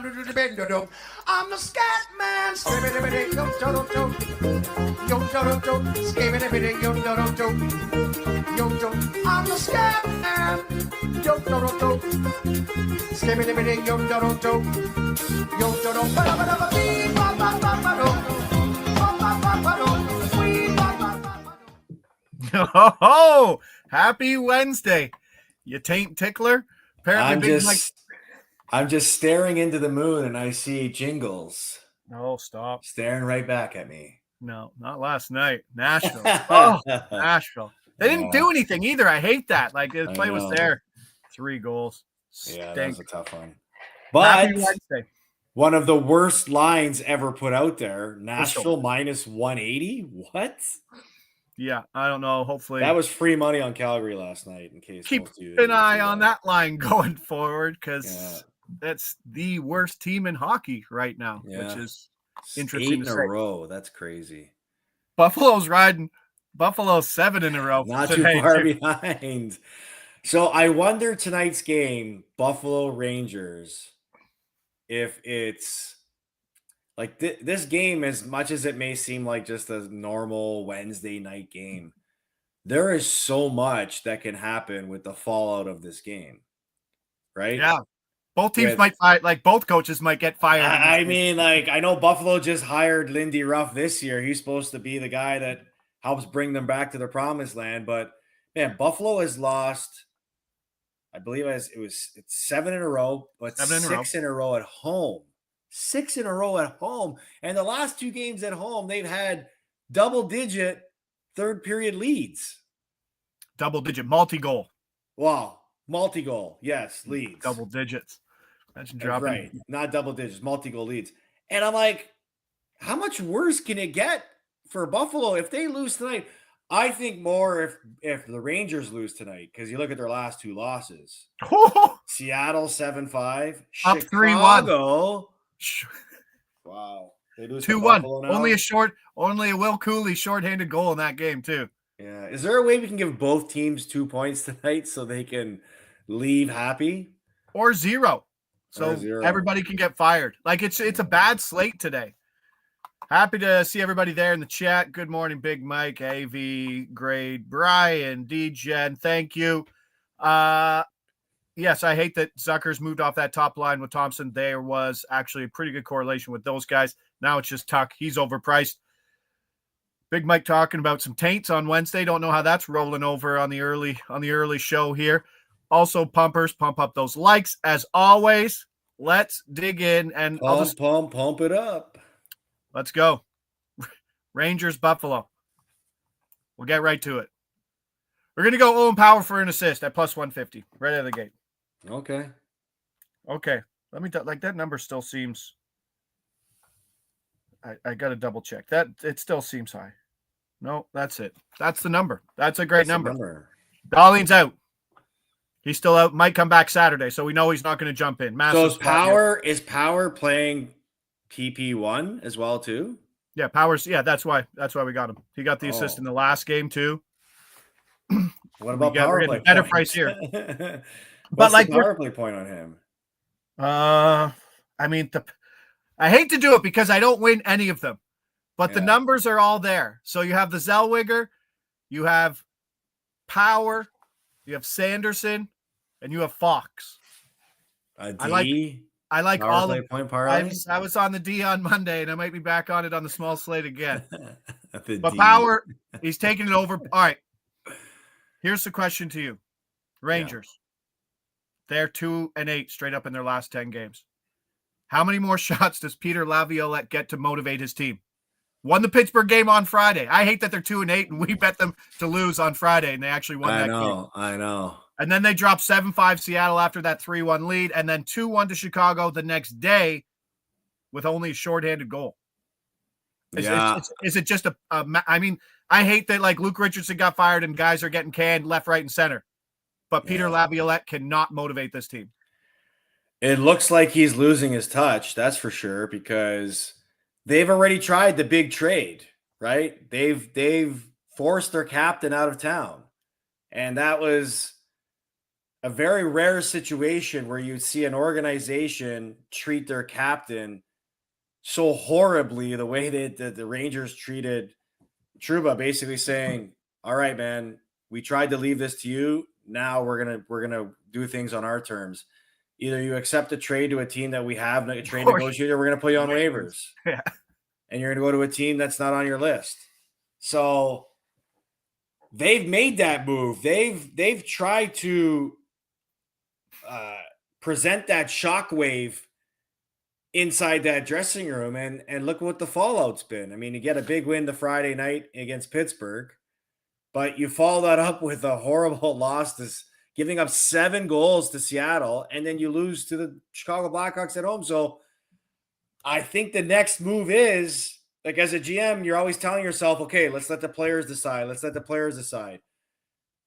I'm the scat man. I'm the scat man. Oh, happy Wednesday, you taint tickler. Apparently, I'm just staring into the moon and I see Jingles. Oh, stop. Staring right back at me. No, not last night. Nashville. Oh, Nashville. They didn't do anything either. I hate that. Like, the play was there. 3 goals. Yeah, that was a tough one. Happy But Wednesday. One of the worst lines ever put out there. Nashville minus 180. What? Yeah, I don't know. Hopefully. That was free money on Calgary last night in case. Keep an eye on that line going forward because that's the worst team in hockey right now, which is interesting. 8 in a row. That's crazy. Buffalo's riding. Buffalo's 7 in a row. Not too far behind. So I wonder tonight's game, Buffalo Rangers, if it's like this game, as much as it may seem like just a normal Wednesday night game, there is so much that can happen with the fallout of this game, right? Yeah. Both teams might fight, like both coaches might get fired. I mean, like, I know Buffalo just hired Lindy Ruff this year. He's supposed to be the guy that helps bring them back to the promised land. But man, Buffalo has lost, I believe it's 7 in a row, but 6 in a row at home. 6 in a row at home. And the last 2 games at home, they've had double-digit third period leads. Double-digit multi-goal. Wow. Multi-goal. Yes, leads. Double digits. Imagine dropping. Right. Not double digits, multi-goal leads. And I'm like, how much worse can it get for Buffalo if they lose tonight? I think more if the Rangers lose tonight, because you look at their last 2 losses. Seattle 7-5. Up Chicago 3-1. Wow. They lose 2-1. Only a Will Cooley shorthanded goal in that game, too. Yeah. Is there a way we can give both teams 2 points tonight so they can leave happy? Or 0. So everybody can get fired. Like it's a bad slate today. Happy to see everybody there in the chat. Good morning, Big Mike, AV, Grade, Brian, DGen. Thank you. Yes, I hate that Zucker's moved off that top line with Thompson. There was actually a pretty good correlation with those guys. Now it's just Tuck. He's overpriced. Big Mike talking about some taints on Wednesday. Don't know how that's rolling over on the early show here. Also, pumpers, pump up those likes as always. Let's dig in and pump it up. Let's go. Rangers, Buffalo. We'll get right to it. We're going to go Owen Power for an assist at plus 150 right out of the gate. Okay. Let me like that number still seems. I got to double check that. It still seems high. No, that's it. That's the number. That's a great number. Darlene's out. He's still out. Might come back Saturday, so we know he's not going to jump in. So is Power playing PP1 as well too? Yeah, Power's. Yeah, that's why we got him. He got the assist in the last game too. What about power play? Better price here. But like power play point on him. I mean, I hate to do it because I don't win any of them, but the numbers are all there. So you have the Zellweger, you have Power, you have Sanderson, and you have Fox. I like all of point parlay. I was on the D on Monday, and I might be back on it on the small slate again. But Power, he's taking it over. All right. Here's the question to you. Rangers. They're 2-8 straight up in their last 10 games. How many more shots does Peter Laviolette get to motivate his team? Won the Pittsburgh game on Friday. I hate that they're 2-8 and we bet them to lose on Friday and they actually won that game. I know. And then they dropped 7-5 Seattle after that 3-1 lead and then 2-1 to Chicago the next day with only a shorthanded goal. Is it just I mean, I hate that like Luke Richardson got fired and guys are getting canned left, right, and center. But Peter Laviolette cannot motivate this team. It looks like he's losing his touch, that's for sure, because they've already tried the big trade, right? They've forced their captain out of town. And that was a very rare situation where you'd see an organization treat their captain so horribly the way that the Rangers treated Trouba, basically saying, all right, man, we tried to leave this to you. Now we're gonna do things on our terms. Either you accept a trade to a team that we have a trade negotiator, we're gonna put you on waivers. Yeah. And you're gonna go to a team that's not on your list. So they've made that move. They've tried to present that shockwave inside that dressing room, and look what the fallout's been. I mean, you get a big win the Friday night against Pittsburgh, but you follow that up with a horrible loss, giving up 7 goals to Seattle, and then you lose to the Chicago Blackhawks at home. So I think the next move is, like, as a GM, you're always telling yourself, okay, let's let the players decide. Let's let the players decide.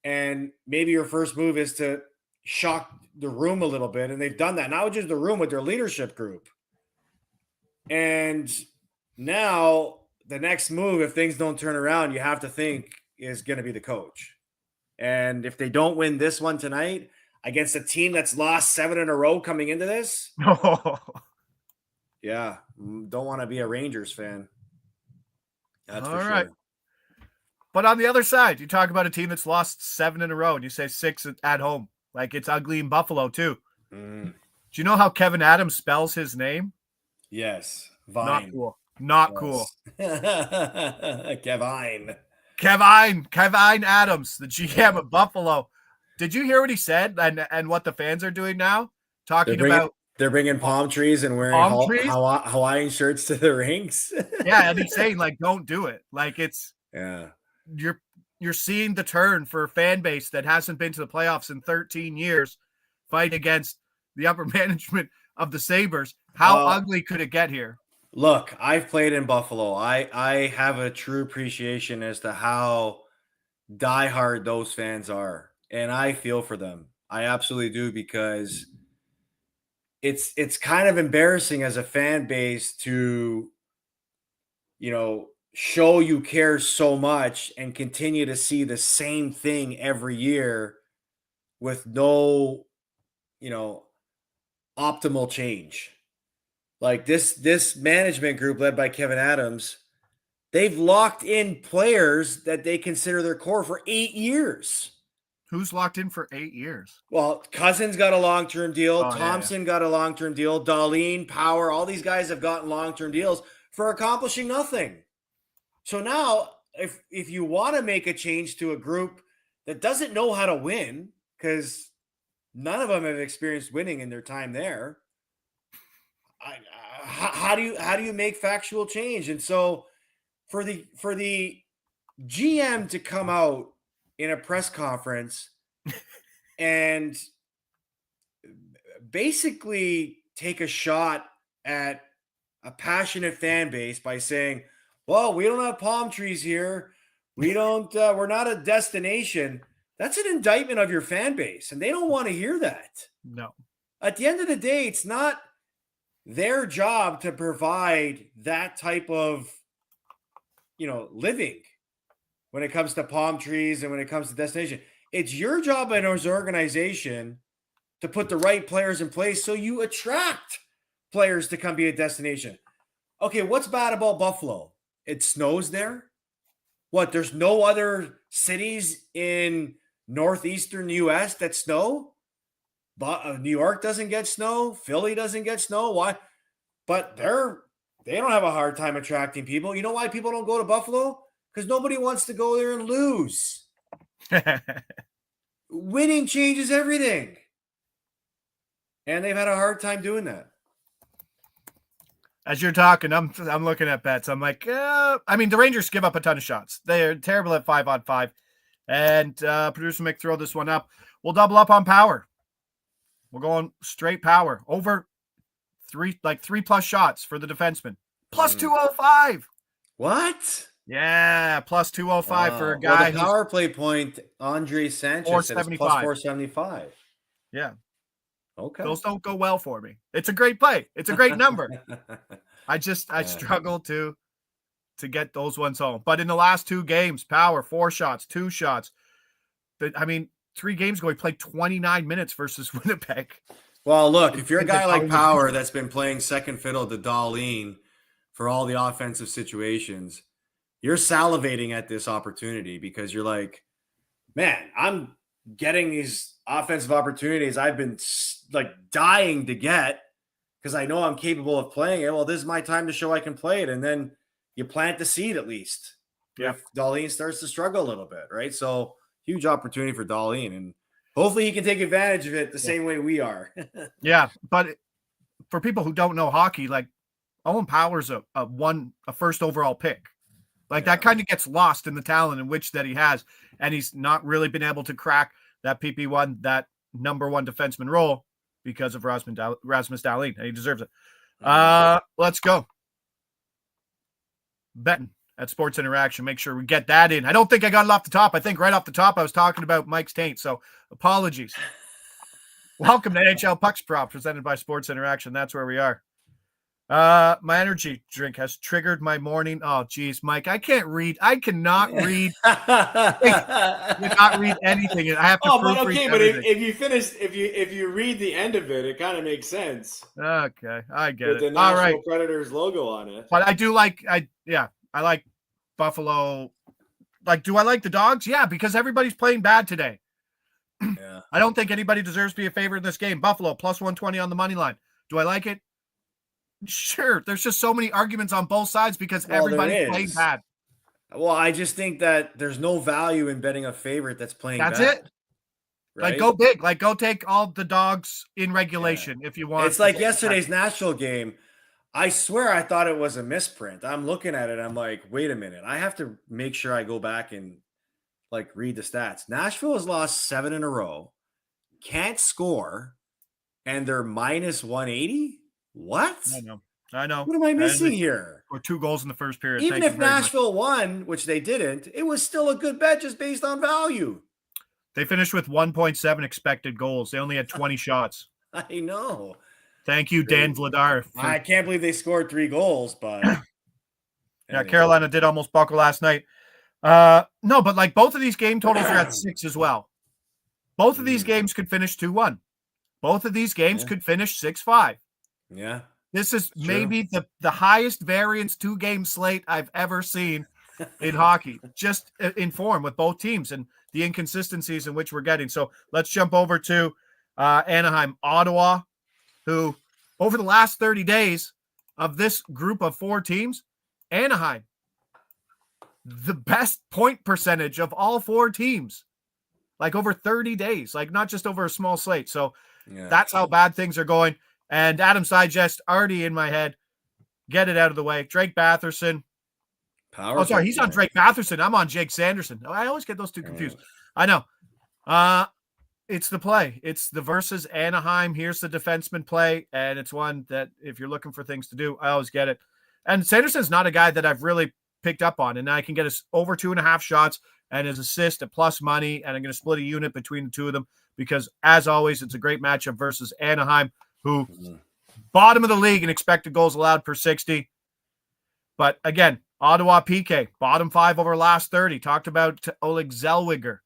And maybe your first move is to shock the room a little bit. And they've done that. Not just the room, with their leadership group. And now the next move, if things don't turn around, you have to think is going to be the coach. And if they don't win this one tonight against a team that's lost 7 in a row coming into this, yeah, don't want to be a Rangers fan. That's all for right. sure. But on the other side, you talk about a team that's lost 7 in a row, and you say 6 at home. Like, it's ugly in Buffalo, too. Do you know how Kevin Adams spells his name? Yes. Vine. Not cool. Not cool. Kevine Adams, the GM of Buffalo. Did you hear what he said and what the fans are doing now? They're bringing palm trees and wearing Hawaiian shirts to the rinks. Yeah, and he's saying, like, don't do it. Like, it's you're seeing the turn for a fan base that hasn't been to the playoffs in 13 years, fighting against the upper management of the Sabres. How ugly could it get here? Look, I've played in Buffalo. I have a true appreciation as to how diehard those fans are, and I feel for them. I absolutely do, because it's kind of embarrassing as a fan base to, show you care so much and continue to see the same thing every year with no, optimal change. Like this management group led by Kevin Adams, they've locked in players that they consider their core for 8 years. Who's locked in for 8 years? Well, Cousins got a long-term deal. Thompson got a long-term deal. Darlene, Power, all these guys have gotten long-term deals for accomplishing nothing. So now, if you want to make a change to a group that doesn't know how to win, because none of them have experienced winning in their time there, how do you make factual change? And so for the GM to come out in a press conference and basically take a shot at a passionate fan base by saying, well, we don't have palm trees here. We're not a destination. That's an indictment of your fan base, and they don't want to hear that. No. At the end of the day, it's not their job to provide that type of, living when it comes to palm trees and when it comes to destination. It's your job as an organization to put the right players in place so you attract players to come be a destination. Okay, what's bad about Buffalo? It snows there? What, there's no other cities in northeastern U.S. that snow? But New York doesn't get snow. Philly doesn't get snow. Why? But they don't have a hard time attracting people. You know why people don't go to Buffalo? Because nobody wants to go there and lose. Winning changes everything. And they've had a hard time doing that. As you're talking, I'm looking at bets. I'm like, the Rangers give up a ton of shots. They're terrible at 5-on-5. And producer Mick, throw this one up. We'll double up on power. We're going straight power. Over 3+ shots for the defenseman. Plus 205. What? Yeah, plus 205 for a guy. The power play point, Andre Sanchez, 475. Plus 475. Yeah. Okay. Those don't go well for me. It's a great play. It's a great number. I struggle to get those ones home. But in the last 2 games, power, 4 shots, 2 shots. 3 games ago, he played 29 minutes versus Winnipeg. Well, look, if you're a guy like Power that's been playing second fiddle to Dahlin for all the offensive situations, you're salivating at this opportunity because you're like, man, I'm getting these offensive opportunities I've been like dying to get because I know I'm capable of playing it. Well, this is my time to show I can play it. And then you plant the seed at least. Yeah. If Dahlin starts to struggle a little bit, right? So huge opportunity for Dahlin. And hopefully he can take advantage of it the same way we are. Yeah. But for people who don't know hockey, like Owen Power's a first overall pick. Like that kind of gets lost in the talent in which that he has. And he's not really been able to crack that PP1, that number 1 defenseman role because of Rasmus Dahlin. And he deserves it. Let's go. Betting at Sports Interaction. Make sure we get that in. I don't think I got it off the top. I think right off the top I was talking about Mike's taint. So apologies. Welcome to NHL Puck Prop Presented by Sports Interaction. That's where we are. My energy drink has triggered my morning. Oh, geez, Mike, I can't read. I cannot read. I cannot read anything. I have to. Oh, but okay, but if you finish, if you read the end of it, it kind of makes sense. Okay, I get with it. the Nashville All right, Predators logo on it. but I do like. I like Buffalo. Like, do I like the Dogs? Yeah, because everybody's playing bad today. Yeah. I don't think anybody deserves to be a favorite in this game. Buffalo plus 120 on the money line. Do I like it? Sure, there's just so many arguments on both sides because everybody's playing bad. Well, I just think that there's no value in betting a favorite that's playing bad. That's it. Right? Like, go big. Like, go take all the Dogs in regulation if you want. It's like yesterday's Nashville game. I swear I thought it was a misprint. I'm looking at it. I'm like, wait a minute. I have to make sure I go back and like read the stats. Nashville has lost 7 in a row, can't score, and they're minus 180. What? I know. What am I missing here? Or 2 goals in the first period. Even if Nashville won, which they didn't, it was still a good bet just based on value. They finished with 1.7 expected goals. They only had 20 shots. I know. Thank you, Dan Vladar. I can't believe they scored 3 goals, but yeah, Carolina did almost buckle last night. No, but like both of these game totals are at 6 as well. Both of these games could finish 2-1. Both of these games could finish 6-5. Yeah. This is maybe the highest variance 2-game slate I've ever seen in hockey, just in form with both teams and the inconsistencies in which we're getting. So let's jump over to Anaheim, Ottawa, who over the last 30 days of this group of 4 teams, Anaheim, the best point percentage of all 4 teams, like over 30 days, like not just over a small slate. So that's how bad things are going. And Adam's Digest already in my head. Get it out of the way. Drake Batherson. He's on Drake Batherson. I'm on Jake Sanderson. I always get those two confused. I know. It's the play. It's the versus Anaheim. Here's the defenseman play. And it's one that if you're looking for things to do, I always get it. And Sanderson's not a guy that I've really picked up on. And I can get us over 2.5 shots and his assist at plus money. And I'm going to split a unit between the two of them because, as always, it's a great matchup versus Anaheim, who bottom of the league in expected goals allowed per 60. But again, Ottawa PK, bottom 5 over last 30. Talked about Oleg Zellweger.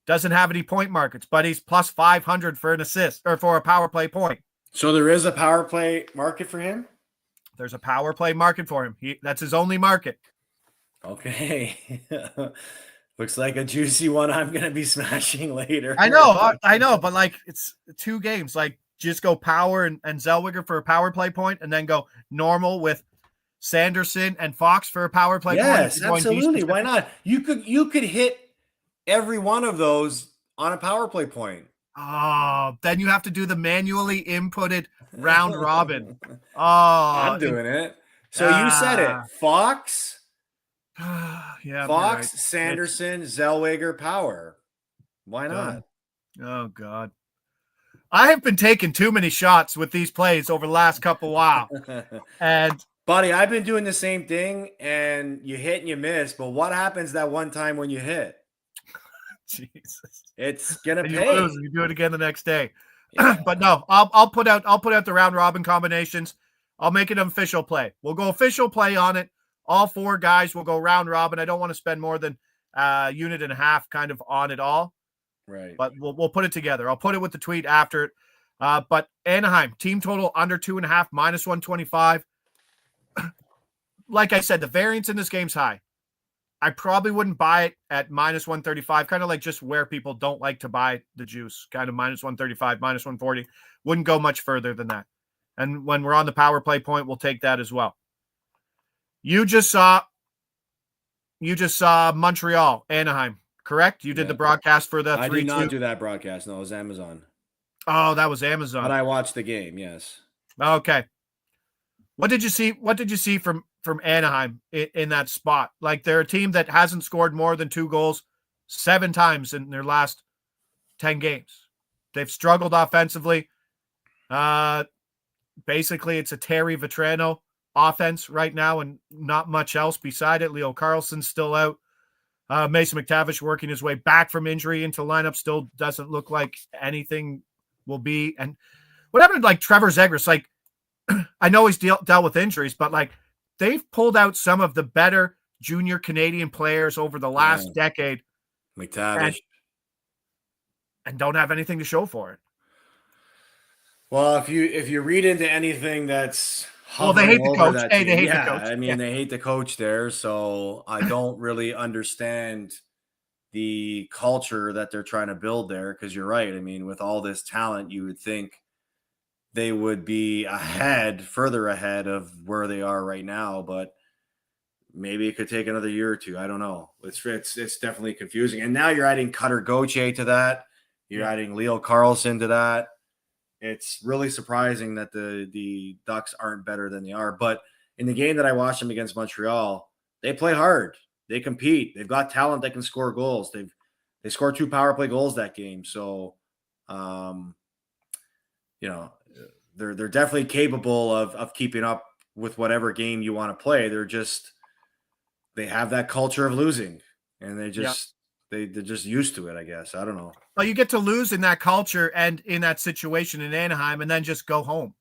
Doesn't have any point markets, but he's plus 500 for an assist or for a power play point. So there is a power play market for him? There's a power play market for him. That's his only market. Okay. Looks like a juicy one I'm going to be smashing later. I know, but like it's 2 games. Like just go power and Zellweger for a power play point and then go normal with Sanderson and Fox for a power play point. Yes, absolutely. Why not? You could hit every one of those on a power play point. Oh, then you have to do the manually inputted round robin. Oh, I'm doing it. So you said it. Fox, yeah, Fox, right. Sanderson, Zellweger, power. Why not? Oh God. I have been taking too many shots with these plays over the last couple while. And buddy, I've been doing the same thing and you hit and you miss, but what happens that one time when you hit? Jesus. It's gonna and pay. You do it again the next day. Yeah. But no, I'll put out the round robin combinations. I'll make it an official play. We'll go official play on it. All 4 guys will go round robin. I don't want to spend more than a unit and a half kind of on it all. Right. But we'll put it together. I'll put it with the tweet after it. But Anaheim, team total under 2.5, minus 125. Like I said, the variance in this game's high. I probably wouldn't buy it at minus 135, kind of like just where people don't like to buy the juice, kind of minus 135, minus 140. Wouldn't go much further than that. And when we're on the power play point, we'll take that as well. You just saw Montreal, Anaheim, correct? You did the broadcast for the 3-2. I did not do that broadcast. No, it was Amazon. Oh, that was Amazon. But I watched the game, yes. Okay. What did you see? What did you see from Anaheim in that spot? Like, they're a team that hasn't scored more than 2 goals 7 times in their last 10 games. They've struggled offensively. Basically, it's a Terry Vetrano offense right now and not much else beside it. Leo Carlson's still out. Mason McTavish working his way back from injury into lineup. Still doesn't look like anything will be. And what happened to, like, Trevor Zegras? Like, I know he's dealt with injuries, but, like, they've pulled out some of the better junior Canadian players over the last decade. McTavish. And don't have anything to show for it. Well, if you read into anything that's they hate the coach. Hey, they hate the coach. I mean, they hate the coach there, so I don't really understand the culture that they're trying to build there, because you're right. I mean, with all this talent, you would think they would be further ahead of where they are right now, but maybe it could take another year or two. I don't know. It's definitely confusing. And now you're adding Cutter Gauthier to that. You're adding Leo Carlson to that. It's really surprising that the Ducks aren't better than they are. But in the game that I watched them against Montreal, they play hard. They compete. They've got talent that can score goals. They scored 2 power play goals that game. So, they're definitely capable of keeping up with whatever game you want to play. They have that culture of losing, and they're just used to it, I guess. I don't know. Well, you get to lose in that culture and in that situation in Anaheim and then just go home.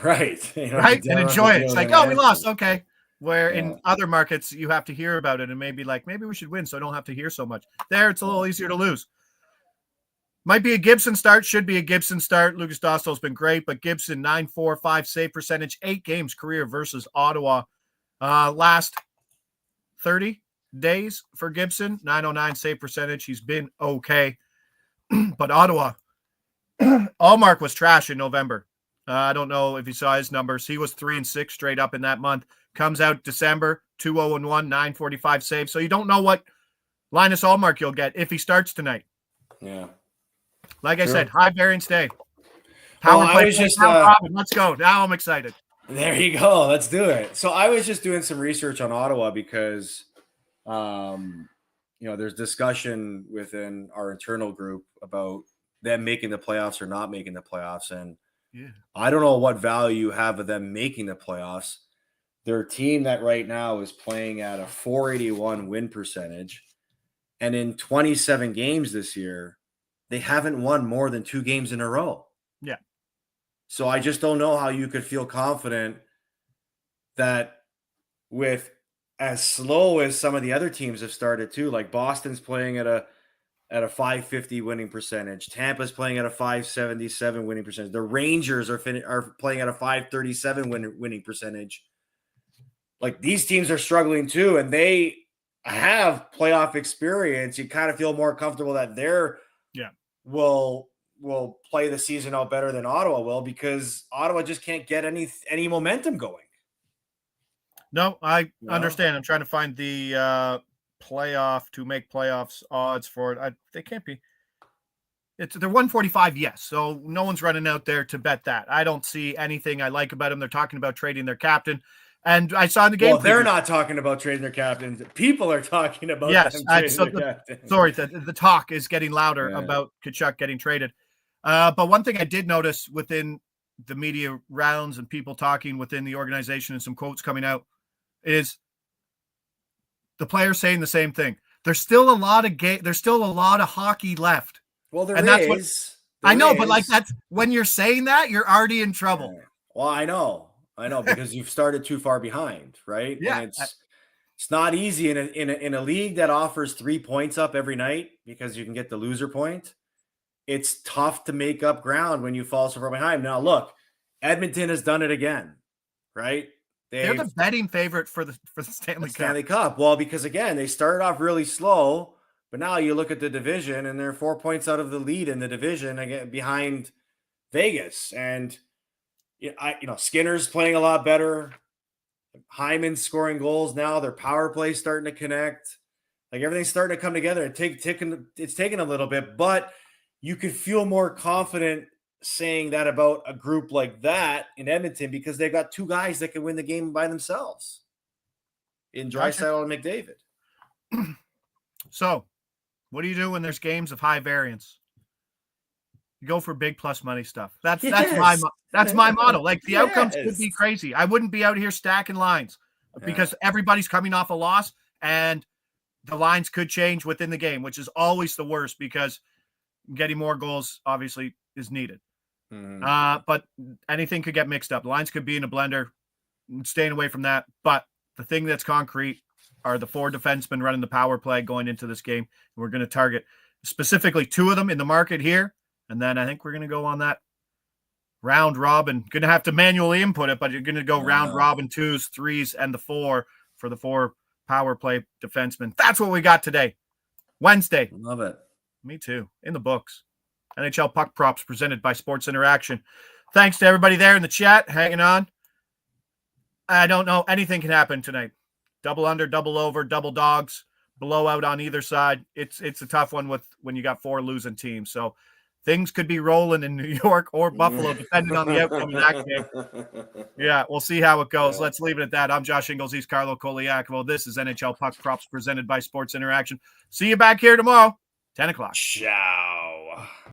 Right. Right? And enjoy it. It's like, we lost. Okay. Where in other markets, you have to hear about it and maybe we should win so I don't have to hear so much. There, it's a little easier to lose. Might be a Gibson start. Should be a Gibson start. Lucas Dostal's been great, but Gibson, 9.45 save percentage, 8 games career versus Ottawa. Last 30 days for Gibson, 909 save percentage. He's been okay. But Ottawa, Allmark was trash in November. I don't know if you saw his numbers. He was 3-6 straight up in that month. Comes out December, 2-0-1, 945 save. So you don't know what Linus Allmark you'll get if he starts tonight. Yeah. Like I said, high variance day. Power play. Let's go. Now I'm excited. There you go. Let's do it. So I was just doing some research on Ottawa because there's discussion within our internal group about them making the playoffs or not making the playoffs. And I don't know what value you have of them making the playoffs. They're a team that right now is playing at a .481 win percentage. And in 27 games this year, they haven't won more than 2 games in a row. Yeah. So I just don't know how you could feel confident that with as slow as some of the other teams have started too, like Boston's playing at a .550 winning percentage. Tampa's playing at a .577 winning percentage. The Rangers are playing at a .537 winning percentage. Like, these teams are struggling too, and they have playoff experience. You kind of feel more comfortable that they're will play the season out better than Ottawa will, because Ottawa just can't get any momentum going. No, I understand. I'm trying to find the playoff to make playoffs odds for it. They can't be. They're 145, yes. So no one's running out there to bet that. I don't see anything I like about them. They're talking about trading their captain. And I saw in the game. Well, they're not talking about trading their captains. People are talking about them trading their captain. Sorry, the talk is getting louder about Tkachuk getting traded. But one thing I did notice within the media rounds and people talking within the organization and some quotes coming out is the players saying the same thing. There's still a lot of there's still a lot of hockey left. Well, I know, but like, that's when you're saying that, you're already in trouble. Well, I know, because you've started too far behind, right? Yeah. And It's not easy in a league that offers 3 points up every night because you can get the loser point. It's tough to make up ground when you fall so far behind. Now, look, Edmonton has done it again, right? They're the betting favorite for the Stanley Cup. Well, because again, they started off really slow, but now you look at the division and they're 4 points out of the lead in the division again behind Vegas. And Skinner's playing a lot better. Hyman's scoring goals now. Their power play starting to connect. Like everything's starting to come together. It's taken a little bit, but you could feel more confident saying that about a group like that in Edmonton because they've got two guys that can win the game by themselves in Draisaitl and McDavid. So, what do you do when there's games of high variance? You go for big plus money stuff. That's my model. Like the outcomes could be crazy. I wouldn't be out here stacking lines because everybody's coming off a loss and the lines could change within the game, which is always the worst because getting more goals obviously is needed. But anything could get mixed up. The lines could be in a blender. Staying away from that. But the thing that's concrete are the 4 defensemen running the power play going into this game. We're going to target specifically 2 of them in the market here. And then I think we're going to go on that round robin. Going to have to manually input it, but you're going to go round robin 2s, 3s, and the 4 for the 4 power play defensemen. That's what we got today. Wednesday. Love it. Me too. In the books. NHL Puck Props presented by Sports Interaction. Thanks to everybody there in the chat hanging on. I don't know. Anything can happen tonight. Double under, double over, double dogs, blowout on either side. It's a tough one when you got 4 losing teams. So things could be rolling in New York or Buffalo, depending on the outcome of that game. Yeah, we'll see how it goes. Let's leave it at that. I'm Josh Ingles. He's Carlo Colaiacovo. This is NHL Puck Props presented by Sports Interaction. See you back here tomorrow, 10 o'clock. Ciao.